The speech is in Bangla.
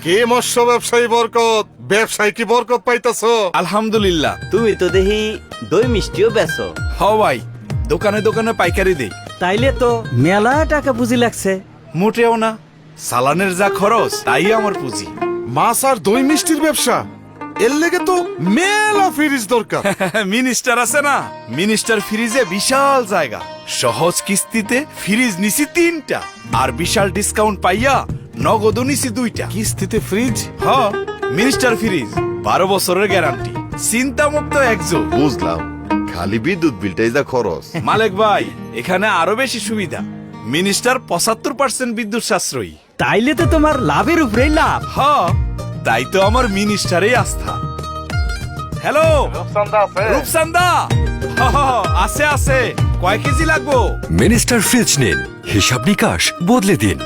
কে মৎস্য ব্যবসায়ী বরকত, ব্যবসায় কি বরকত পাইতাছো? আলহামদুলিল্লাহ। তুমি তো দেখি দই মিষ্টিও বেচো। হ ভাই, দোকানে দোকানে পাইকারি দেই। তাইলে তো মেলা টাকা পুঁজি লাগছে। মোটেও না, সালানের যা খরচ তাই আমার পুঁজি। মাছ আর দই মিষ্টির ব্যবসা, এর লেগে তো মেলা ফ্রিজ দরকার। মিনিস্টার আছে না, মিনিস্টার ফ্রিজে বিশাল জায়গা, সহজ কিস্তিতে ফ্রিজ নিছি 3টা, আর বিশাল ডিসকাউন্ট পাইয়া নগদও নিছি 2টা। কিস্তিতে ফ্রিজ? হ, মিনিস্টার ফ্রিজ 12 বছরের গ্যারান্টি, চিন্তা মুক্ত একজোট। বুঝলাম, খালি বিদ্যুৎ বিলটাই যা খরচ। মালিক ভাই, এখানে আরো বেশি সুবিধা। মিনিস্টার 75% বিদ্যুৎ সাশ্রয়ী। তাইলে তো তোমার লাভের উপরেই লাভ। হ, তাই তো আমার মিনিস্টারে আস্থা। হ্যালো রূপসান্দা, আছে আছে, কয় কেজি লাগবো? মিনিস্টার ফ্রিজ নিন, হিসাব নিকাশ বদলে দিন।